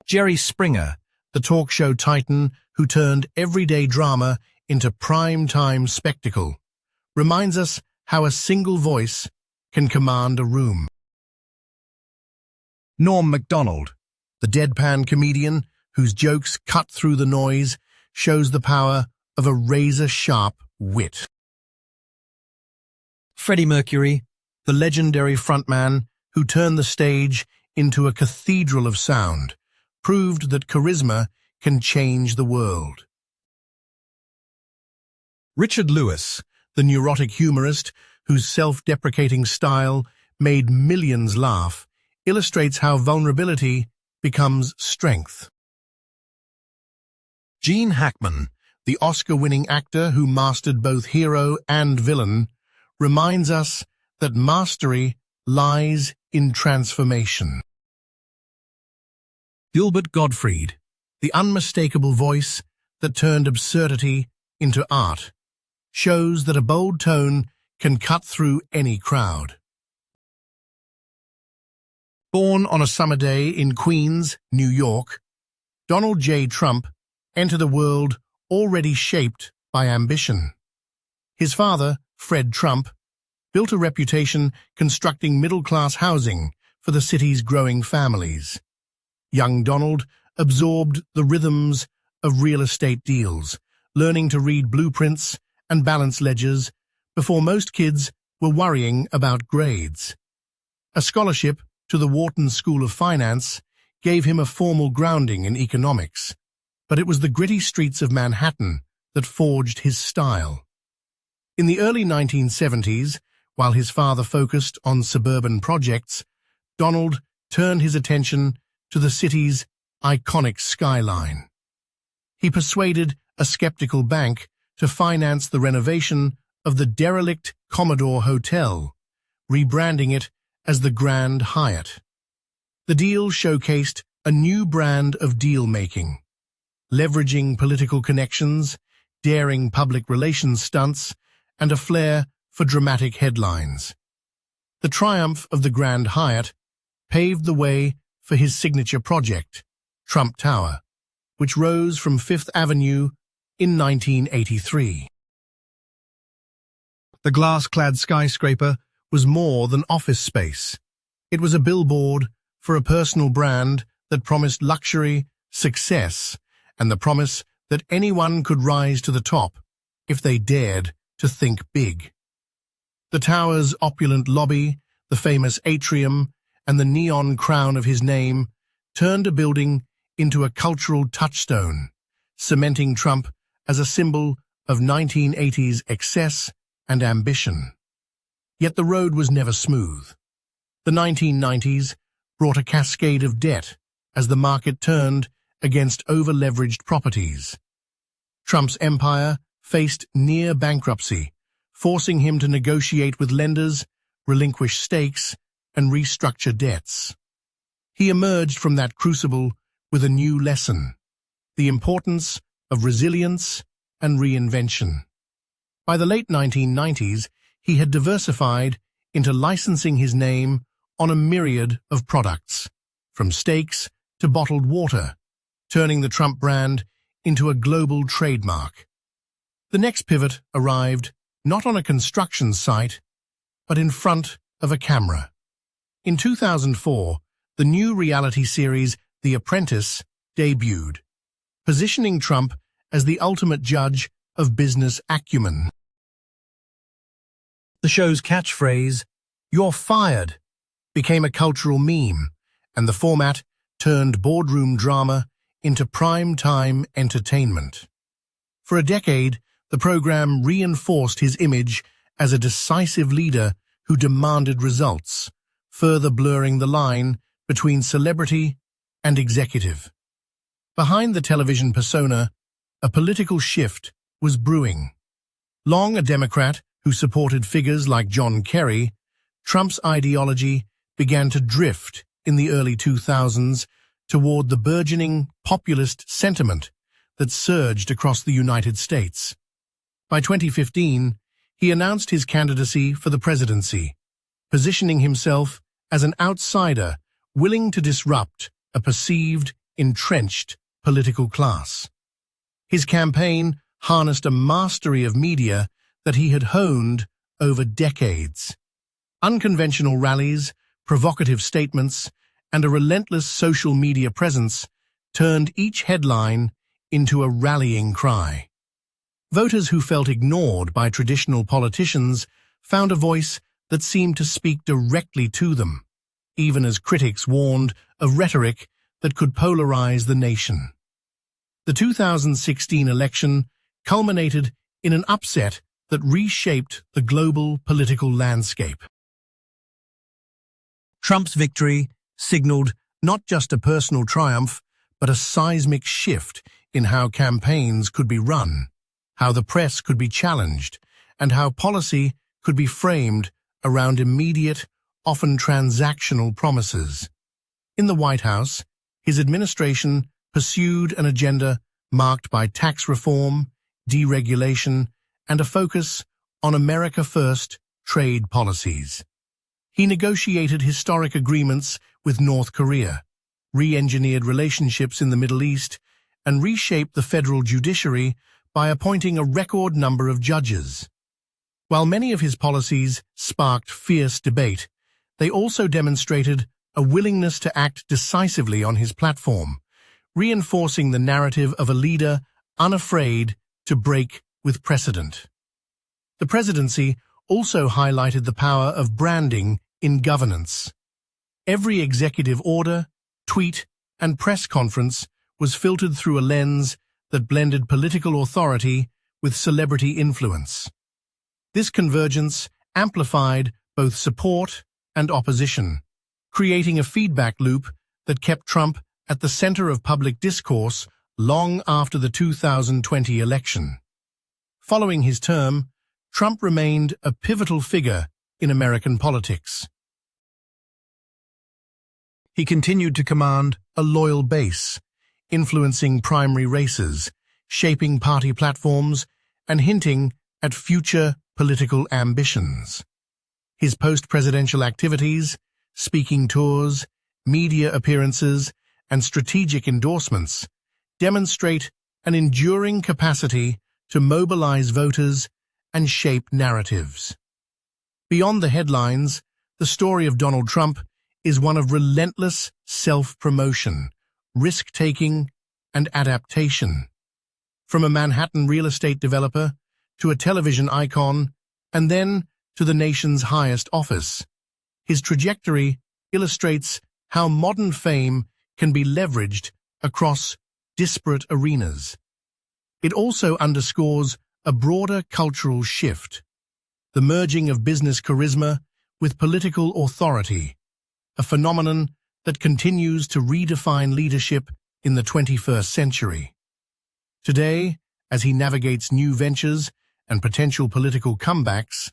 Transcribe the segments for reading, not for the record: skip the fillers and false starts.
Jerry Springer, the talk show titan who turned everyday drama into prime-time spectacle, reminds us how a single voice can command a room. Norm Macdonald, the deadpan comedian whose jokes cut through the noise, shows the power of a razor-sharp wit. Freddie Mercury, the legendary frontman who turned the stage into a cathedral of sound, proved that charisma can change the world. Richard Lewis, the neurotic humorist whose self-deprecating style made millions laugh, illustrates how vulnerability becomes strength. Gene Hackman, the Oscar-winning actor who mastered both hero and villain, reminds us that mastery lies in transformation. Gilbert Gottfried, the unmistakable voice that turned absurdity into art, shows that a bold tone can cut through any crowd. Born on a summer day in Queens, New York, Donald J. Trump entered a world already shaped by ambition. His father, Fred Trump, built a reputation constructing middle-class housing for the city's growing families. Young Donald absorbed the rhythms of real estate deals, learning to read blueprints and balance ledgers before most kids were worrying about grades. A scholarship to the Wharton School of Finance gave him a formal grounding in economics, but it was the gritty streets of Manhattan that forged his style. In the early 1970s, while his father focused on suburban projects, Donald turned his attention to the city's iconic skyline. He persuaded a skeptical bank to finance the renovation of the derelict Commodore Hotel, rebranding it as the Grand Hyatt. The deal showcased a new brand of deal-making, leveraging political connections, daring public relations stunts, and a flair for dramatic headlines. The triumph of the Grand Hyatt paved the way for his signature project, Trump Tower, which rose from Fifth Avenue in 1983. The glass-clad skyscraper was more than office space. It was a billboard for a personal brand that promised luxury, success, and the promise that anyone could rise to the top if they dared to think big. The tower's opulent lobby, the famous atrium, and the neon crown of his name turned a building into a cultural touchstone, cementing Trump as a symbol of 1980s excess and ambition. Yet the road was never smooth. The 1990s brought a cascade of debt as the market turned against over-leveraged properties. Trump's empire faced near bankruptcy, forcing him to negotiate with lenders, relinquish stakes, and restructure debts. He emerged from that crucible with a new lesson: the importance of resilience and reinvention. By the late 1990s, he had diversified into licensing his name on a myriad of products, from steaks to bottled water, turning the Trump brand into a global trademark. The next pivot arrived not on a construction site, but in front of a camera. In 2004, the new reality series The Apprentice debuted, positioning Trump as the ultimate judge of business acumen. The show's catchphrase, "You're fired," became a cultural meme, and the format turned boardroom drama into prime-time entertainment. For a decade, the program reinforced his image as a decisive leader who demanded results, further blurring the line between celebrity and executive. Behind the television persona, a political shift was brewing. Long a Democrat who supported figures like John Kerry, Trump's ideology began to drift in the early 2000s toward the burgeoning populist sentiment that surged across the United States. By 2015, he announced his candidacy for the presidency, positioning himself as an outsider willing to disrupt a perceived entrenched political class. His campaign harnessed a mastery of media that he had honed over decades. Unconventional rallies, provocative statements, and a relentless social media presence turned each headline into a rallying cry. Voters who felt ignored by traditional politicians found a voice that seemed to speak directly to them, even as critics warned of rhetoric that could polarize the nation. The 2016 election culminated in an upset that reshaped the global political landscape. Trump's victory signaled not just a personal triumph, but a seismic shift in how campaigns could be run, how the press could be challenged, and how policy could be framed around immediate, often transactional promises. In the White House, his administration pursued an agenda marked by tax reform, deregulation, and a focus on America First trade policies. He negotiated historic agreements with North Korea, re-engineered relationships in the Middle East, and reshaped the federal judiciary by appointing a record number of judges. While many of his policies sparked fierce debate, they also demonstrated a willingness to act decisively on his platform, reinforcing the narrative of a leader unafraid to break with precedent. The presidency also highlighted the power of branding in governance. Every executive order, tweet, and press conference was filtered through a lens that blended political authority with celebrity influence. This convergence amplified both support and opposition, creating a feedback loop that kept Trump at the center of public discourse long after the 2020 election. Following his term, Trump remained a pivotal figure in American politics. He continued to command a loyal base, influencing primary races, shaping party platforms, and hinting at future political ambitions. His post-presidential activities, speaking tours, media appearances, and strategic endorsements demonstrate an enduring capacity to mobilize voters and shape narratives. Beyond the headlines, the story of Donald Trump is one of relentless self-promotion, risk-taking, and adaptation. From a Manhattan real estate developer to a television icon, and then to the nation's highest office, his trajectory illustrates how modern fame can be leveraged across disparate arenas. It also underscores a broader cultural shift, the merging of business charisma with political authority, a phenomenon that continues to redefine leadership in the 21st century. Today, as he navigates new ventures and potential political comebacks,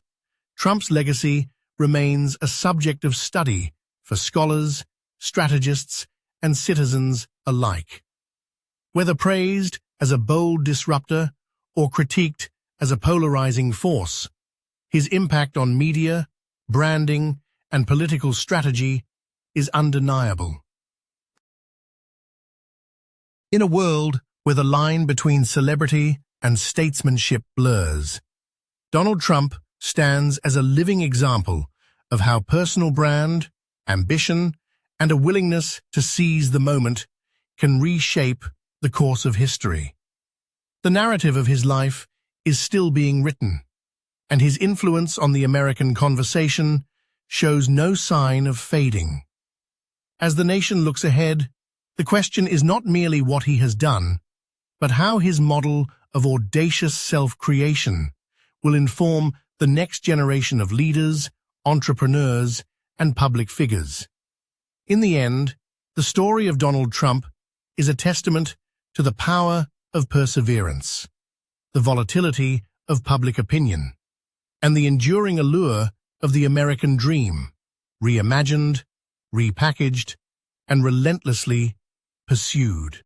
Trump's legacy remains a subject of study for scholars, strategists, and citizens alike. Whether praised as a bold disruptor or critiqued as a polarizing force, his impact on media, branding, and political strategy is undeniable. In a world where the line between celebrity and statesmanship blurs, Donald Trump stands as a living example of how personal brand, ambition, and a willingness to seize the moment can reshape the course of history. The narrative of his life is still being written, and his influence on the American conversation shows no sign of fading. As the nation looks ahead, the question is not merely what he has done, but how his model of audacious self-creation will inform the next generation of leaders, entrepreneurs, and public figures. In the end, the story of Donald Trump is a testament to the power of perseverance, the volatility of public opinion, and the enduring allure of the American dream, reimagined, repackaged, and relentlessly pursued.